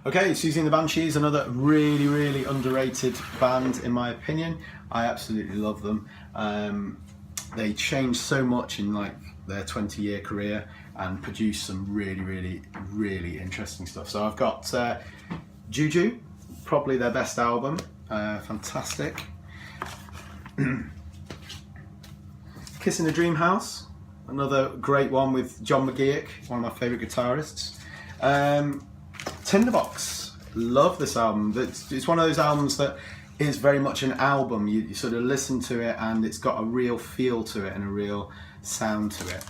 Okay, Susie and the Banshees, another really underrated band in my opinion. I absolutely love them. They changed so much in like their 20-year career and produced some really interesting stuff. So I've got Juju, probably their best album, fantastic. Kiss in a Dream House, another great one with John McGeoch, one of my favourite guitarists. Tinderbox, love this album. It's one of those albums that is very much an album. You sort of listen to it and it's got a real feel to it and a real sound to it.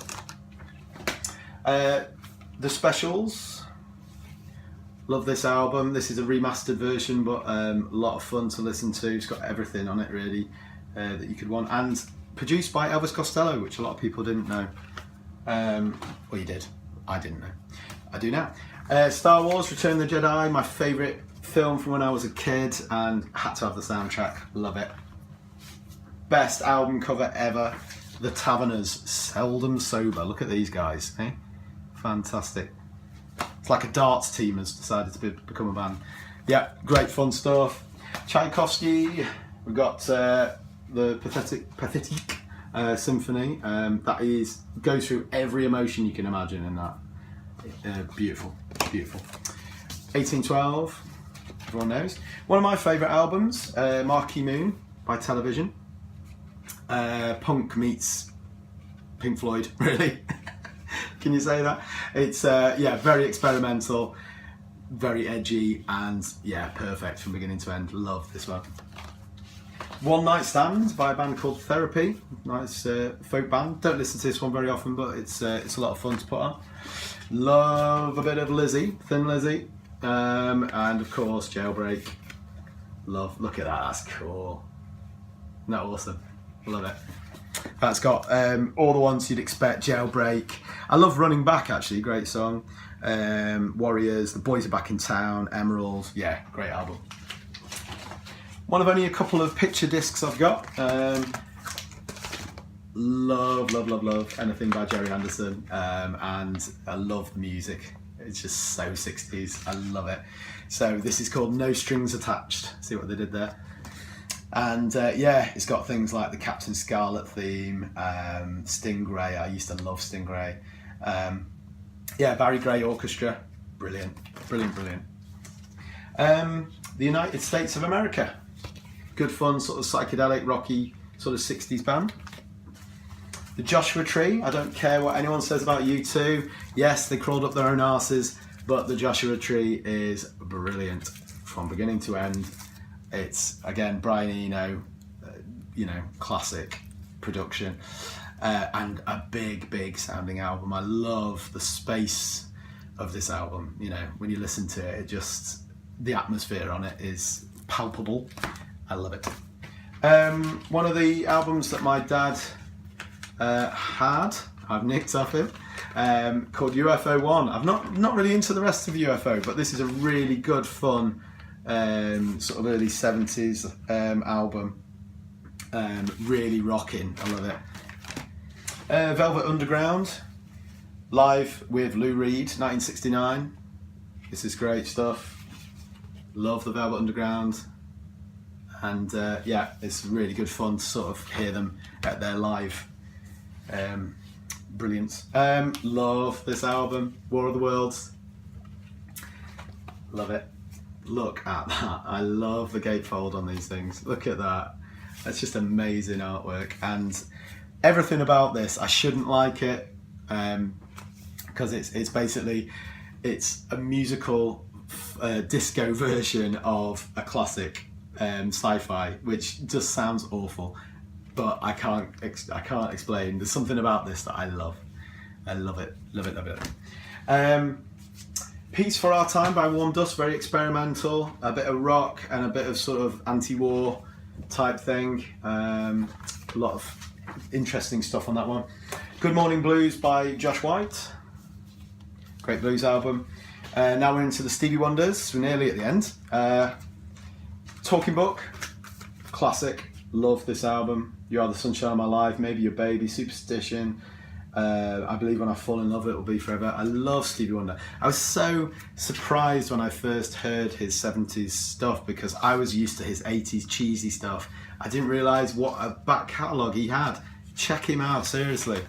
The Specials, love this album. This is a remastered version, but a lot of fun to listen to. It's got everything on it really that you could want, and produced by Elvis Costello, which a lot of people didn't know. Well, you did. I didn't know. I do now. Star Wars: Return of the Jedi, my favourite film from when I was a kid, and had to have the soundtrack. Love it. Best album cover ever. The Taverners, Seldom Sober. Look at these guys, eh? Fantastic. It's like a darts team has decided to become a band. Yeah, great fun stuff. Tchaikovsky. We've got the Pathetic Symphony. That goes through every emotion you can imagine in that. Beautiful. 1812, everyone knows. One of my favourite albums, Marquee Moon by Television. Punk meets Pink Floyd, really. Can you say that? It's very experimental, very edgy, and yeah, perfect from beginning to end. Love this one. One Night Stand by a band called Therapy. Nice folk band. Don't listen to this one very often, but it's a lot of fun to put on. Love a bit of Lizzie, Thin Lizzy, and of course Jailbreak. Look at that, that's cool. Isn't that awesome? Love it. That's got all the ones you'd expect. Jailbreak. I love Running Back, actually, great song. Warriors, The Boys Are Back in Town, Emerald. Yeah, great album. One of only a couple of picture discs I've got. Love anything by Jerry Anderson, and I love the music. It's just so 60s. I love it. So this is called No Strings Attached. See what they did there? And it's got things like the Captain Scarlet theme, Stingray. I used to love Stingray. Barry Gray Orchestra, brilliant. The United States of America, good fun, sort of psychedelic, rocky, sort of 60s band. The Joshua Tree, I don't care what anyone says about U2. Yes, they crawled up their own arses, but the Joshua Tree is brilliant from beginning to end. It's, again, Brian Eno, classic production, and a big sounding album. I love the space of this album. When you listen to it, the atmosphere on it is palpable. I love it. One of the albums that my dad I've nicked off him, called UFO 1. I'm not really into the rest of UFO, but this is a really good fun sort of early 70s album. Really rocking. I love it. Velvet Underground, live with Lou Reed, 1969. This is great stuff. Love the Velvet Underground. And it's really good fun to sort of hear them at their live. Brilliant. Love this album, War of the Worlds. Love it. Look at that. I love the gatefold on these things. Look at that. That's just amazing artwork. And everything about this, I shouldn't like it, because it's basically a musical disco version of a classic sci-fi, which just sounds awful. But I can't explain. There's something about this that I love. I love it. Peace for Our Time by Warm Dust, very experimental, a bit of rock and a bit of sort of anti-war type thing. A lot of interesting stuff on that one. Good Morning Blues by Josh White, great blues album. Now we're into the Stevie Wonders, we're nearly at the end. Talking Book, classic, love this album. You Are the Sunshine of My Life, Maybe Your Baby, Superstition, I believe when I fall in love, it will be forever. I love Stevie Wonder. I was so surprised when I first heard his 70s stuff because I was used to his 80s cheesy stuff. I didn't realise what a back catalogue he had. Check him out, seriously.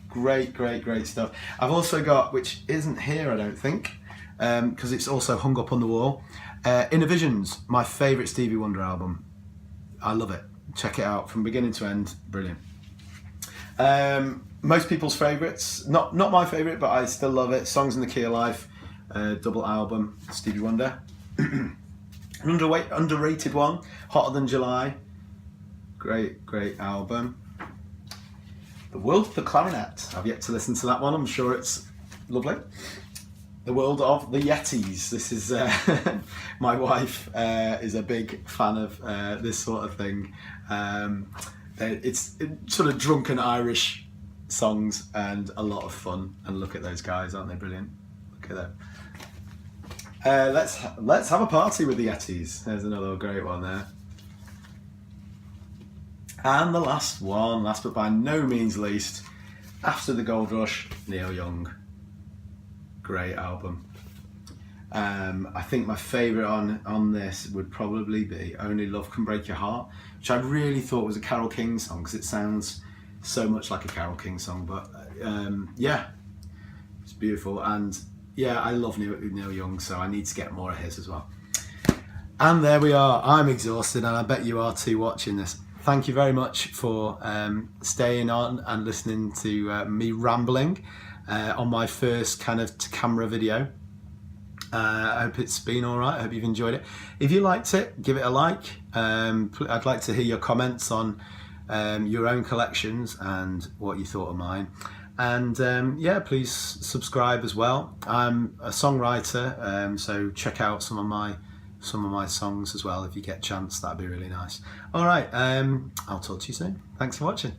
Great, great, great stuff. I've also got, which isn't here I don't think, because it's also hung up on the wall, Inner Visions, my favourite Stevie Wonder album. I love it. Check it out from beginning to end. Brilliant. Most people's favourites, not my favourite, but I still love it. Songs in the Key of Life, double album, Stevie Wonder. An underrated one, Hotter Than July. Great, great album. The World of the Clarinet. I've yet to listen to that one. I'm sure it's lovely. The World of the Yetis. This is my wife is a big fan of this sort of thing. It's sort of drunken Irish songs and a lot of fun. And look at those guys, aren't they brilliant? Look at them. Let's have a party with the Yetis. There's another great one there. And the last one, last but by no means least, After the Gold Rush, Neil Young. Great album. I think my favourite on this would probably be Only Love Can Break Your Heart, which I really thought was a Carole King song because it sounds so much like a Carole King song, but yeah, it's beautiful. And yeah, I love Neil Young, so I need to get more of his as well. And there we are. I'm exhausted, and I bet you are too watching this. Thank you very much for staying on and listening to me rambling on my first kind of camera video. I hope it's been all right. I hope you've enjoyed it. If you liked it, give it a like. I'd like to hear your comments on your own collections and what you thought of mine. And yeah, please subscribe as well. I'm a songwriter, so check out some of my songs as well if you get a chance. That'd be really nice. All right, I'll talk to you soon. Thanks for watching.